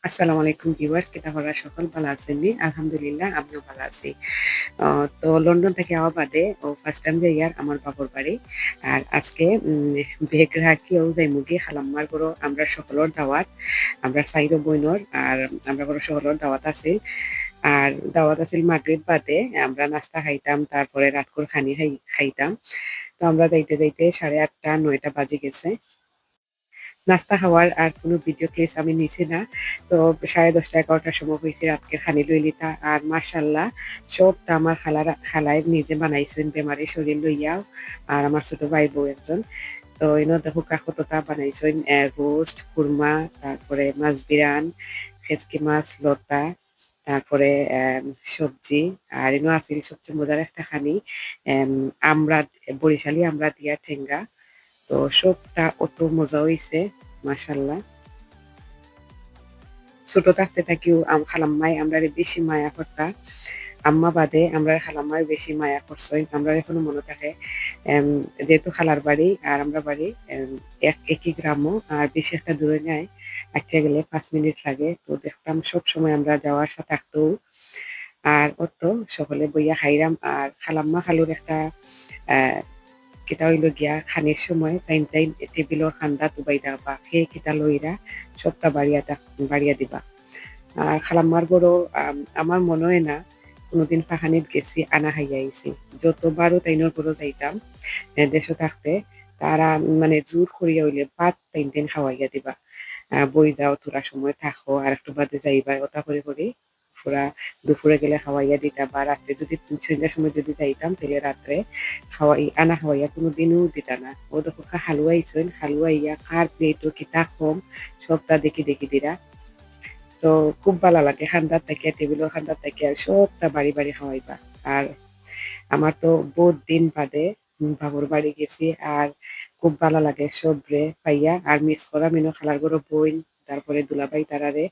আসসালামু আলাইকুম ভিউয়ার্স, কিতা করা সকল ভালো আছেননি? আলহামদুলিল্লাহ আমিও ভালো আছি। তো লন্ডন থেকে আওয়া বাদে ফার্স্ট টাইম যাই আর আমার বাপর বাড়ি। আর আজকে বেগ রাখিও যাইমু গিয়ে খালাম্মার ঘরও আমরা সকলের দাওয়াত। আমরা ৪ বইনর আর আমরা ঘরে সকলের দাওয়াত আছিল। আর দাওয়াত আছিল মাগরিব বাদে আমরা নাস্তা খাইতাম, তারপরে রাতকুর খানি খাইতাম। তো আমরা যাইতে যাইতে ৮:৩০ ৯টা বাজে গেছে। নাস্তা খাওয়ার আর কোনো ভিডিও ক্লিপস আমি নিছি না। তো 10:30 11টার সময় হইছে রাতকের খানি লই লিতা। আর মাশাআল্লাহ সবটা আমার খালায় নিজে বানাইছেন বেমারি শরীর লইয়াও। আর আমার ছোট ভাই বউ একজন। তো ইনো দেখো কাকততা বানাইছেন রোস্ট, কুরমা, তারপরে মাছ বিরান, খেচকি মাছ, লতা, তারপরে সবজি। আর ইনো আছিল সবচেয়ে মজার একটা খানি এম আমড়া বরিশালি আমড়া দিয়া ঠেঙ্গা। তো সবটা অত মজা হইছে মাশাআল্লাহ। ছোট থাকতে থাকিও খালাম্মাই আমরারে বেশি মায়া করতা। আম্মা বাদে আমরা খালাম্মাই বেশি মায়া করছই। আমরা এখনো মনে থাকে এম যেহেতু খালার বাড়ি আর আমরা বাড়ি একই গ্রামও আর বেশি একটা দূরে নাই। হাঁইট্টা গেলে ৫ মিনিট লাগে। তো দেখতাম সবসময় আমরা যাওয়া আসা থাকতো। আর অতো সকলে বইয়া খাইরাম আর খালাম্মা খালুর একটা আ কিতা হইলো গিয়া খানির সময় টাইম টেবিলর খান্দা তুবাইদা বা খেয়ে কিতা লইরা সবটা বাড়িয়া দিবা। আর খালাম্মার গরো আমার মনে হয় না কোনোদিন পাখানিত গেছি আনা খাইয়া আইছি। যতবারও তাইনোর গরো যাইতাম দেশে থাকতে তারা মানে জোর করিয়া হইলে ভাত টাইন খাওয়াইয়া দিবা। বই যাও তোরা সময় থাকো আর একটু বাদে যাইবা ওটা করে পুরা দুপুরে গেলে খাওয়াইয়া দিতা বা রাত্রে যদি সন্ধ্যার সময় যদি যাইতাম তাহলে রাত্রে আনা খাওয়াইয়া কোনোদিনও দিতা না। ও দেখো হালুয়া আইসেন হালুয়া ইয়া কার প্লেটও কিতা কম সবটা দেখি দিরা। তো খুব ভালো লাগে খান্দার থেকে টেবিলের খান্দার থেকে আর সবটা বাড়ি খাওয়াইবা। আর আমার তো বহুত দিন বাদে বাবুর বাড়ি গেছি আর খুব ভালো লাগে সবরে পাইয়া আর মিস করা মিনো খালার গরো বইন, তারপরে দুলাভাই তারারে।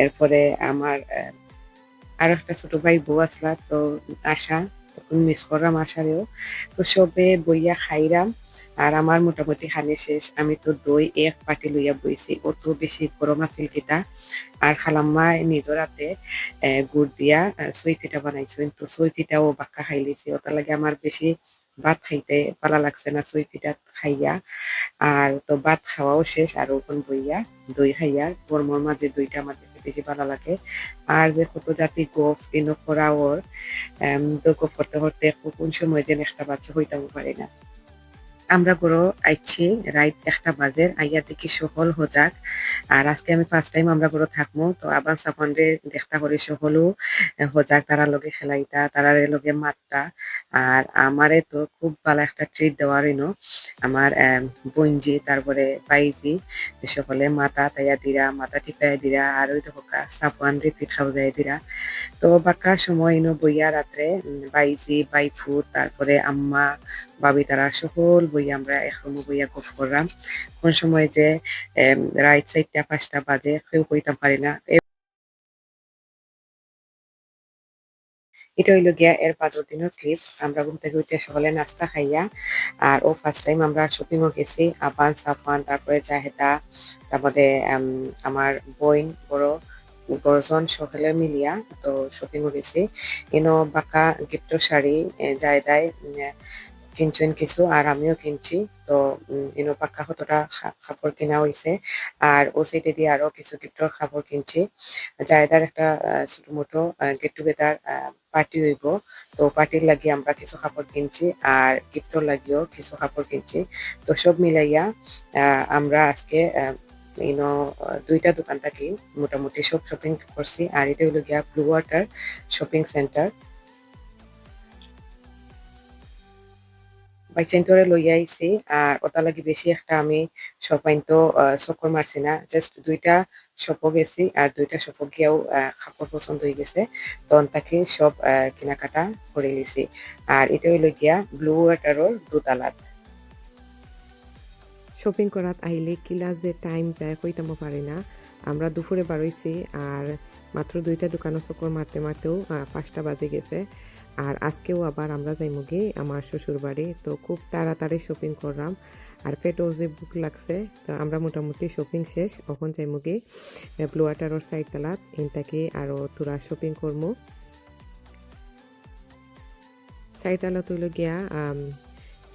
এরপরে আমার আরো একটা ছোট ভাই বউ আসলা তো আশা, তখন মিস করলাম আশারেও। তো সবে বইয়া খাইরাম আর আমার মোটামুটি খানি শেষ। আমি তো দই এক পাটি লইয়া বইছি, অত বেশি গরম আছিল কিতা। আর খালাম্মা নিজের হাতে গুড় দিয়া সই পিঠা বানাইছেন। তো সই পিঠাও বাক্কা খাই লিছি। ওটার লাগে আমার বেশি ভাত খাইতে ভালো লাগছে না সই পিঠা খাইয়া। আর তো ভাত খাওয়াও শেষ আর ওখান বইয়া দই খাইয়া গরমের মাঝে দইটা আমার কাছে বেশি ভালো লাগে। আর যে কত জাতি গোফ ইনো করা ওর তো গোফ করতে কোন সময় যেন একটা বাচ্চা হইতাম পারি না। আমরা গরো আইছি রাইত ১টা বাজে আইয়া দেখি সকল হজাক। আর আজকে আমি ফার্স্ট টাইম আমরা গরো থাকমু। তো আবার সাপনরে দেখতা করি সকলও হজাক তারা লগে খেলাইতা, তারারে লগে মাততা। আর আমারে তো খুব ভালো একটা ট্রিট দেওয়ার ইনো আমার বোনজি তারপরে বাইজি সকলে মাথা তাইয়া দিরা, মাথা টিপাইয়া দিরা আর ওই দেখো সাফওয়ান রে পিঠ খাওয়াইয়া দিরা। তো বাক্কার সময় ইনো বইয়া রাত্রে বাইজি, বাইফুত, তারপরে আম্মা, বাবি তারা সকল বইয়া আমরা এক রুমে বইয়া গল্প করলাম। কোন সময় যে রাইত ৪টা ৫টা বাজে কেউ কইতাম পারি না। এটা হইলো গিয়া এর ৫ দিনের ক্লিপস। আমরা ঘুম থেকে উইঠা সকালে নাস্তা খাইয়া আর ফার্স্ট টাইম আমরা শপিংও গেছি। আবান, সাফওয়ান, তারপরে জাহেদা, তারপরে আমার বোন বড়জন সকলে মিলিয়া তো শপিংও গেছি। ইনো বাঁকা গিফটর শাড়ি জাহেদায় কিনছেন কিছু আর আমিও কিনছি। তো ইনো পাক্কা কতটা কাপড় কিনা হইছে। আর ও সাইডে দিয়ে আরো কিছু গিফটর কাপড় কিনছি। জায়েদার একটা ছোট-মোটো গেট টুগেদার পার্টি হইব। তো পার্টির লাগি আমরা কিছু কাপড় কিনছি আর গিফটর লাগিও কিছু কাপড় কিনছি। তো সব মিলাইয়া আমরা আজকে ইনো ২ টা দোকান থাকি মোটামুটি সব শপিং করছি। আর এটা হইলো গিয়া ব্লু ওয়াটার শপিং সেন্টার। বাইচাইন্তরে লইয়া আইছি আর ওটা লাগি বেশি একটা আমি সপাইন্ত চক্কর মারছি না। জাস্ট ২ টা শপও গেছি আর ২ টা শপও গিয়াও কাপড় পছন্দ হয়ে গেছে। তখন তাকে সব কেনাকাটা করে লিছি। আর এটা হইলো গিয়া ব্লু ওয়াটারর দোতলাত। শপিং করাত আইলে কিলা যে টাইম যায় কইতামও পারি না। আমরা দুপুরে বার হইছি আর মাত্র ২ টা দোকানও চক্কর মারতেও ৫টা বাজে গেছে। আর আজকেও আবার আমরা যাইমুগি আমার শ্বশুর বাড়ি, তো খুব তাড়াতাড়ি শপিং করলাম আর পেটও যে বুক লাগছে, তো আমরা মোটামুটি শপিং শেষ। এখন যাইমুগি ব্লু ওয়াটারের সাইড তালাত ইনতাকি আরও তোরা শপিং করমু। সাইড তালাত হইল গিয়া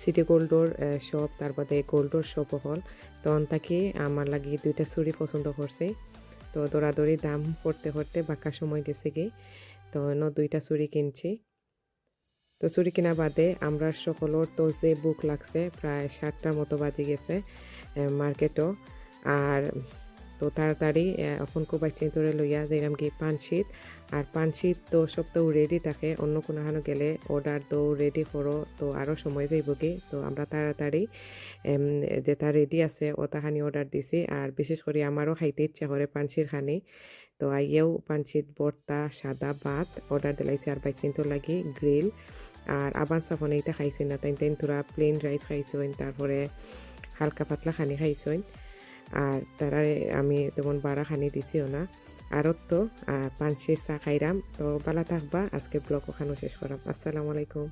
সিটি গোল্ডর শপ, তার বাদে গোল্ডর শপও হল। তখন তাকে আমার লাগি 2টা চুড়ি পছন্দ করছে, তো দৌড়াদৌড়ি দাম করতে করতে বাঁকা সময় গেছে গে, তো 2টা চুড়ি কিনছি। তো চুরি কিনা বাদে আমরা সকলের তো যে বুক লাগছে প্রায় 7টার মতো বাজে গেছে মার্কেটও। আর তো তাড়াতাড়ি এখন কোবাই চিন্তরে লইয়া যাইলাম কি পানশীত। আর পানশীত তো সপ্তাহ রেডি থাকে, অন্য কোনো হানো গেলে অর্ডার তো রেডি করো, তো আরও সময় যাইব কি। তো আমরা তাড়াতাড়ি যেটা রেডি আছে ওটাখানি অর্ডার দিছি। আর বিশেষ করে আমারও খাইতে ইচ্ছা করে পানশির খানি, তো আইয়েও পানশীত ভর্তা সাদা ভাত অর্ডার দিলাইছে। আর বাইক চিন্তর লাগি গ্রিল আর আবার সাফন এইটা খাইছেন না, তাই তোরা প্লেন রাইস খাইছেন, তারপরে হালকা পাতলা খানি খাইছেন। আর তারা আমি তেমন বাড়া খানি দিছিও না। আরও তো পানশির চা খাইরাম। তো বালা থাকবা, আজকে ব্লগ ওখানেও শেষ করাম। আসসালামু আলাইকুম।